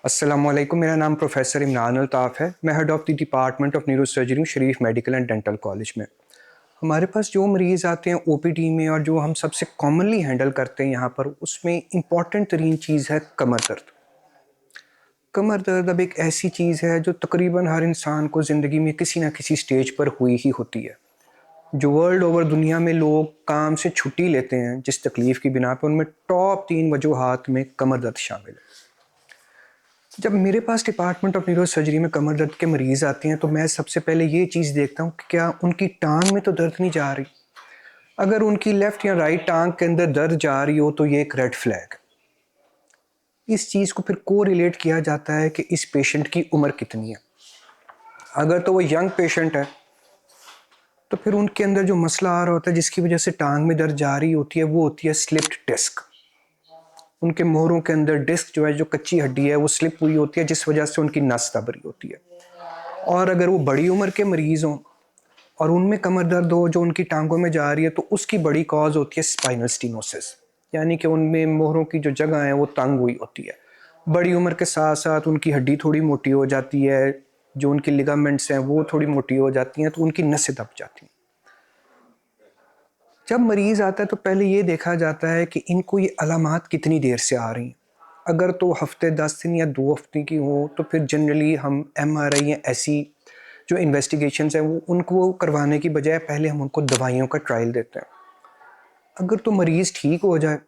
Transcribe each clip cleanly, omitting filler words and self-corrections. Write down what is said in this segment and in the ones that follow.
अस्सलामुअलैकुम। मेरा नाम प्रोफेसर इमरान अल्ताफ़ है। मैं head of the department of neuro surgery Sharif medical and dental college में। हमारे पास जो मरीज़ आते हैं ओपीडी में और जो हम सबसे कॉमनली हैंडल करते हैं यहाँ पर, उसमें इम्पॉर्टेंट तरीन चीज़ है कमर दर्द। कमर दर्द अब एक ऐसी चीज़ है जो तकरीबन हर इंसान को ज़िंदगी में किसी ना किसी स्टेज पर हुई ही होती है। जो वर्ल्ड ओवर दुनिया में लोग काम से छुट्टी लेते हैं जिस तकलीफ़ की बिना पर, उनमें टॉप 3 वजूहात में कमर दर्द शामिल है। जब मेरे पास डिपार्टमेंट ऑफ न्यूरो सर्जरी में कमर दर्द के मरीज़ आते हैं तो मैं सबसे पहले ये चीज़ देखता हूँ कि क्या उनकी टांग में तो दर्द नहीं जा रही। अगर उनकी लेफ़्ट या राइट टांग के अंदर दर्द जा रही हो तो ये एक रेड फ्लैग। इस चीज़ को फिर कोरिलेट किया जाता है कि इस पेशेंट की उम्र कितनी है। अगर तो वो यंग पेशेंट है तो फिर उनके अंदर जो मसला आ रहा होता है जिसकी वजह से टांग में दर्द जा रही होती है वो होती है स्लिप्ड डिस्क। उनके मोहरों के अंदर डिस्क जो है, जो कच्ची हड्डी है, वो स्लिप हुई होती है जिस वजह से उनकी नस दब रही होती है। और अगर वो बड़ी उम्र के मरीज़ हों और उनमें कमर दर्द हो जो उनकी टांगों में जा रही है तो उसकी बड़ी कॉज होती है स्पाइनल स्टीनोसिस, यानी कि उनमें मोहरों की जो जगह है वो तंग हुई होती है। बड़ी उम्र के साथ साथ उनकी हड्डी थोड़ी मोटी हो जाती है, जो उनकी लिगामेंट्स हैं वो थोड़ी मोटी हो जाती हैं, तो उनकी नसें दब जाती हैं। जब मरीज़ आता है तो पहले ये देखा जाता है कि इनको ये अलामात कितनी देर से आ रही हैं। अगर तो हफ्ते 10 दिन या 2 हफ्ते की हो तो फिर जनरली हम एमआरआई या ऐसी जो इन्वेस्टिगेशंस हैं वो उनको करवाने की बजाय पहले हम उनको दवाइयों का ट्रायल देते हैं। अगर तो मरीज़ ठीक हो जाए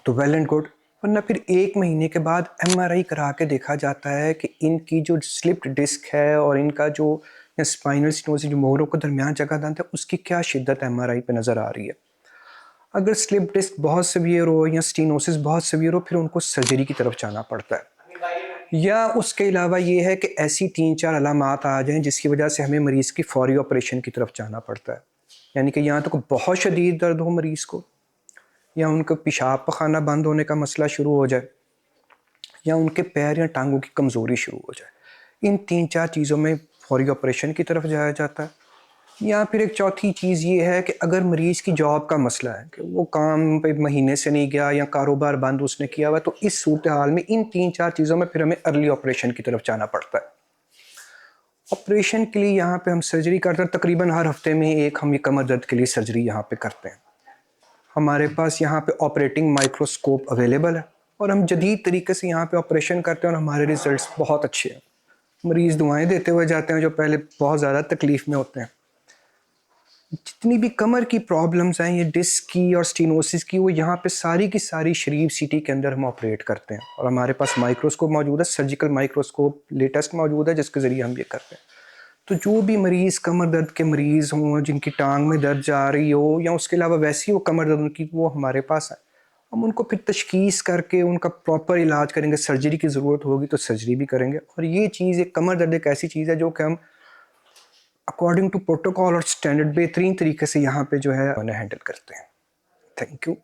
तो वेल एंड गुड, वरना फिर 1 महीने के बाद एमआरआई करा के देखा जाता है कि इनकी जो स्लिप्ड डिस्क है और इनका जो स्पाइनल स्टिनोसिस, जो मोहरों के दरमियान जगह दंत है, उसकी क्या शिद्दत एमआरआई पे नज़र आ रही है। अगर स्लिप डिस्क बहुत सीवियर हो या स्टीनोसिस बहुत सीवियर हो फिर उनको सर्जरी की तरफ जाना पड़ता है। या उसके अलावा ये है कि ऐसी 3-4 अलामात आ जाएं जिसकी वजह से हमें मरीज़ की फौरी ऑपरेशन की तरफ जाना पड़ता है। यानी कि यहाँ तो बहुत शदीद दर्द हो मरीज़ को, या उनका पेशाब पखाना बंद होने का मसला शुरू हो जाए, या उनके पैर या टांगों की कमज़ोरी शुरू हो जाए। इन 3-4 चीज़ों में फौरी ऑपरेशन की तरफ जाया जाता है। या फिर एक चौथी चीज़ ये है कि अगर मरीज़ की जॉब का मसला है कि वो काम पे महीने से नहीं गया या कारोबार बंद उसने किया हुआ है, तो इस सूरत हाल में इन 3-4 चीज़ों में फिर हमें अर्ली ऑपरेशन की तरफ जाना पड़ता है। ऑपरेशन के लिए यहाँ पे हम सर्जरी करते हैं, तकरीबन हर हफ्ते में एक हम ये कमर दर्द के लिए सर्जरी यहाँ पे करते हैं। हमारे पास यहाँ पे ऑपरेटिंग माइक्रोस्कोप अवेलेबल है और हम जदीद तरीके से यहाँ पे ऑपरेशन करते हैं और हमारे रिजल्ट्स बहुत अच्छे हैं। मरीज़ दुआएं देते हुए जाते हैं जो पहले बहुत ज़्यादा तकलीफ़ में होते हैं। जितनी भी कमर की प्रॉब्लम्स हैं, ये डिस्क की और स्टीनोसिस की, वो यहाँ पे सारी की सारी शरीफ सिटी के अंदर हम ऑपरेट करते हैं। और हमारे पास माइक्रोस्कोप मौजूद है, सर्जिकल माइक्रोस्कोप लेटेस्ट मौजूद है जिसके ज़रिए हम ये करते हैं। तो जो भी मरीज़ कमर दर्द के मरीज़ हों, जिनकी टांग में दर्द जा रही हो या उसके अलावा वैसी वो कमर दर्द उनकी, वो हमारे पास है। हम उनको फिर तशख़ीस करके उनका प्रॉपर इलाज करेंगे। सर्जरी की ज़रूरत होगी तो सर्जरी भी करेंगे। और ये चीज़, एक कमर दर्द एक ऐसी चीज़ है जो कि हम अकॉर्डिंग टू प्रोटोकॉल और स्टैंडर्ड बेहतरीन तरीके से यहाँ पे जो है उन्हें हैंडल करते हैं। Thank you.